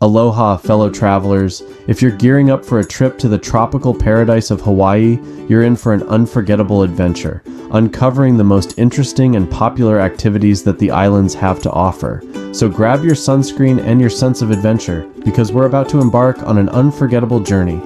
Aloha, fellow travelers. If you're gearing up for a trip to the tropical paradise of Hawaii, you're in for an unforgettable adventure, uncovering the most interesting and popular activities that the islands have to offer. So grab your sunscreen and your sense of adventure, because we're about to embark on an unforgettable journey.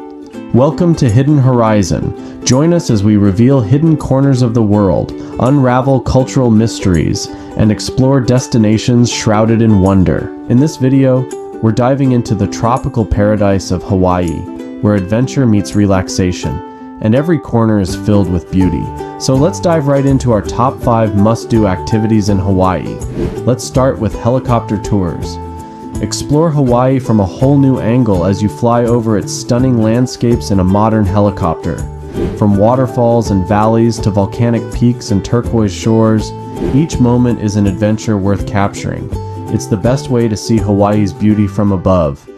Welcome to Hidden Horizon. Join us as we reveal hidden corners of the world, unravel cultural mysteries, and explore destinations shrouded in wonder. In this video, we're diving into the tropical paradise of Hawaii, where adventure meets relaxation, and every corner is filled with beauty. So let's dive right into our top 5 must-do activities in Hawaii. Let's start with helicopter tours. Explore Hawaii from a whole new angle as you fly over its stunning landscapes in a modern helicopter. From waterfalls and valleys to volcanic peaks and turquoise shores, each moment is an adventure worth capturing. It's the best way to see Hawaii's beauty from above.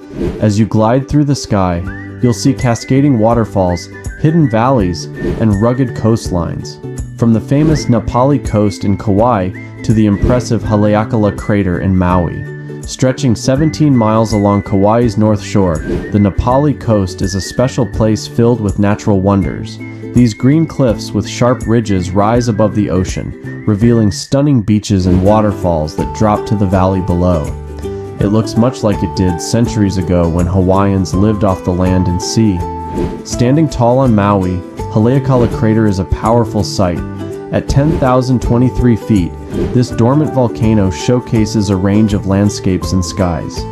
As you glide through the sky, you'll see cascading waterfalls, hidden valleys, and rugged coastlines. From the famous Na Pali coast in Kauai to the impressive Haleakala crater in Maui. Stretching 17 miles along Kauai's north shore, the Na Pali coast is a special place filled with natural wonders. These green cliffs with sharp ridges rise above the ocean, revealing stunning beaches and waterfalls that drop to the valley below. It looks much like it did centuries ago when Hawaiians lived off the land and sea. Standing tall on Maui, Haleakala crater is a powerful sight. At 10,023 feet, this dormant volcano showcases a range of landscapes and skies.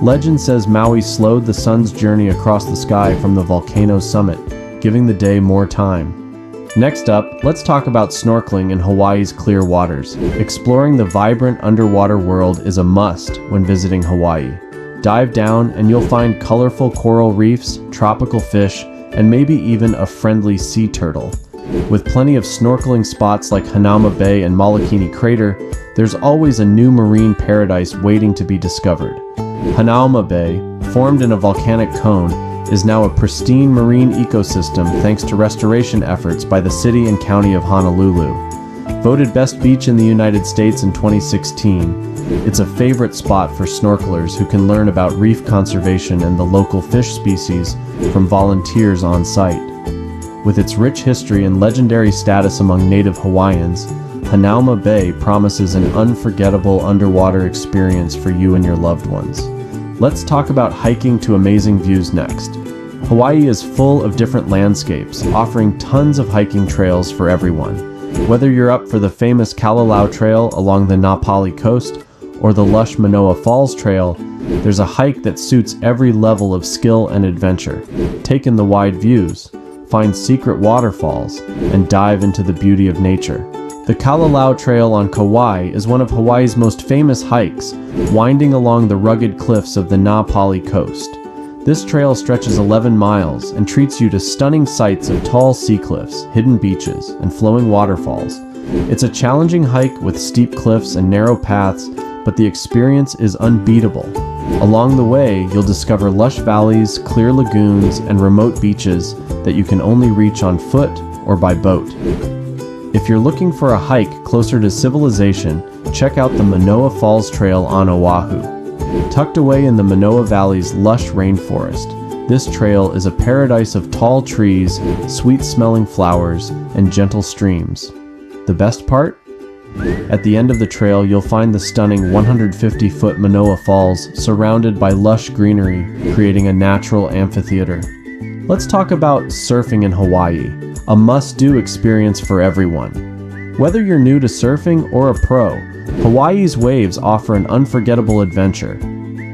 Legend says Maui slowed the sun's journey across the sky from the volcano's summit, giving the day more time. Next up, let's talk about snorkeling in Hawaii's clear waters. Exploring the vibrant underwater world is a must when visiting Hawaii. Dive down and you'll find colorful coral reefs, tropical fish, and maybe even a friendly sea turtle. With plenty of snorkeling spots like Hanauma Bay and Molokini Crater, there's always a new marine paradise waiting to be discovered. Hanauma Bay, formed in a volcanic cone, is now a pristine marine ecosystem thanks to restoration efforts by the city and county of Honolulu. Voted best beach in the United States in 2016, it's a favorite spot for snorkelers who can learn about reef conservation and the local fish species from volunteers on site. With its rich history and legendary status among native Hawaiians, Hanauma Bay promises an unforgettable underwater experience for you and your loved ones. Let's talk about hiking to amazing views next. Hawaii is full of different landscapes, offering tons of hiking trails for everyone. Whether you're up for the famous Kalalau Trail along the Na Pali coast or the lush Manoa Falls Trail, there's a hike that suits every level of skill and adventure. Take in the wide views, find secret waterfalls, and dive into the beauty of nature. The Kalalau Trail on Kauai is one of Hawaii's most famous hikes, winding along the rugged cliffs of the Na Pali coast. This trail stretches 11 miles and treats you to stunning sights of tall sea cliffs, hidden beaches, and flowing waterfalls. It's a challenging hike with steep cliffs and narrow paths, but the experience is unbeatable. Along the way, you'll discover lush valleys, clear lagoons, and remote beaches that you can only reach on foot or by boat. If you're looking for a hike closer to civilization, check out the Manoa Falls Trail on Oahu. Tucked away in the Manoa Valley's lush rainforest, this trail is a paradise of tall trees, sweet-smelling flowers, and gentle streams. The best part? At the end of the trail, you'll find the stunning 150-foot Manoa Falls surrounded by lush greenery, creating a natural amphitheater. Let's talk about surfing in Hawaii, a must-do experience for everyone. Whether you're new to surfing or a pro, Hawaii's waves offer an unforgettable adventure.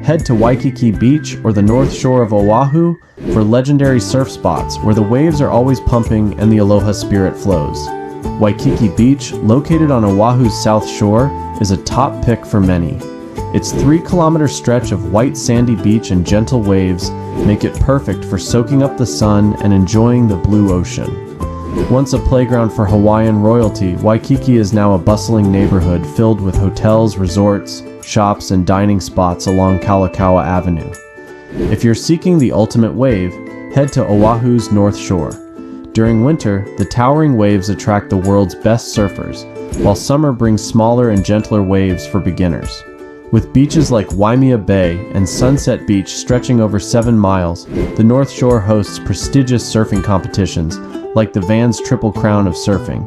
Head to Waikiki Beach or the north shore of Oahu for legendary surf spots where the waves are always pumping and the aloha spirit flows. Waikiki Beach, located on Oahu's south shore, is a top pick for many. Its 3-kilometer stretch of white sandy beach and gentle waves make it perfect for soaking up the sun and enjoying the blue ocean. Once a playground for Hawaiian royalty, Waikiki is now a bustling neighborhood filled with hotels, resorts, shops, and dining spots along Kalakaua Avenue. If you're seeking the ultimate wave, head to Oahu's North Shore. During winter, the towering waves attract the world's best surfers, while summer brings smaller and gentler waves for beginners. With beaches like Waimea Bay and Sunset Beach stretching over 7 miles, the North Shore hosts prestigious surfing competitions like the Vans Triple Crown of Surfing.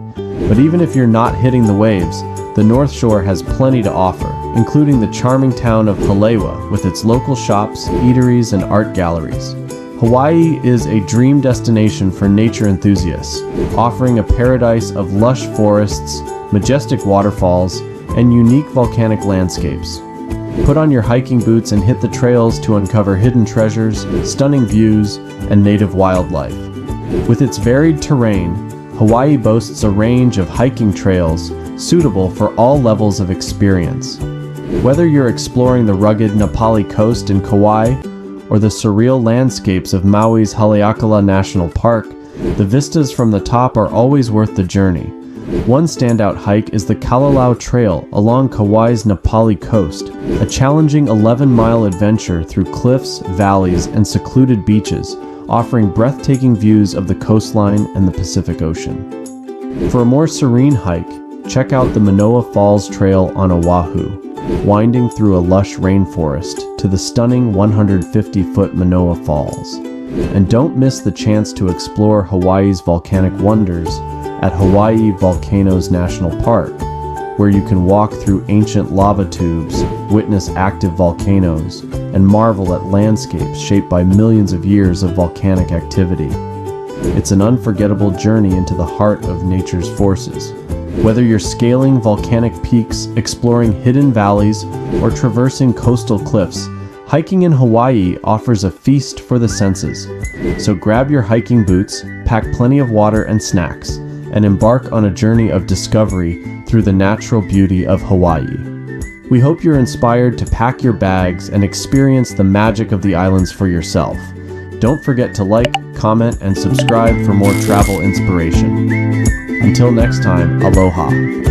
But even if you're not hitting the waves, the North Shore has plenty to offer, including the charming town of Halewa with its local shops, eateries, and art galleries. Hawaii is a dream destination for nature enthusiasts, offering a paradise of lush forests, majestic waterfalls, and unique volcanic landscapes. Put on your hiking boots and hit the trails to uncover hidden treasures, stunning views, and native wildlife. With its varied terrain, Hawaii boasts a range of hiking trails suitable for all levels of experience. Whether you're exploring the rugged Napali coast in Kauai or the surreal landscapes of Maui's Haleakala National Park, the vistas from the top are always worth the journey. One standout hike is the Kalalau Trail along Kauai's Napali coast, a challenging 11-mile adventure through cliffs, valleys, and secluded beaches, offering breathtaking views of the coastline and the Pacific Ocean. For a more serene hike, check out the Manoa Falls Trail on Oahu, winding through a lush rainforest to the stunning 150-foot Manoa Falls. And don't miss the chance to explore Hawaii's volcanic wonders at Hawaii Volcanoes National Park, where you can walk through ancient lava tubes, witness active volcanoes, and marvel at landscapes shaped by millions of years of volcanic activity. It's an unforgettable journey into the heart of nature's forces. Whether you're scaling volcanic peaks, exploring hidden valleys, or traversing coastal cliffs, hiking in Hawaii offers a feast for the senses. So grab your hiking boots, pack plenty of water and snacks, and embark on a journey of discovery through the natural beauty of Hawaii. We hope you're inspired to pack your bags and experience the magic of the islands for yourself. Don't forget to like, comment, and subscribe for more travel inspiration. Until next time, aloha.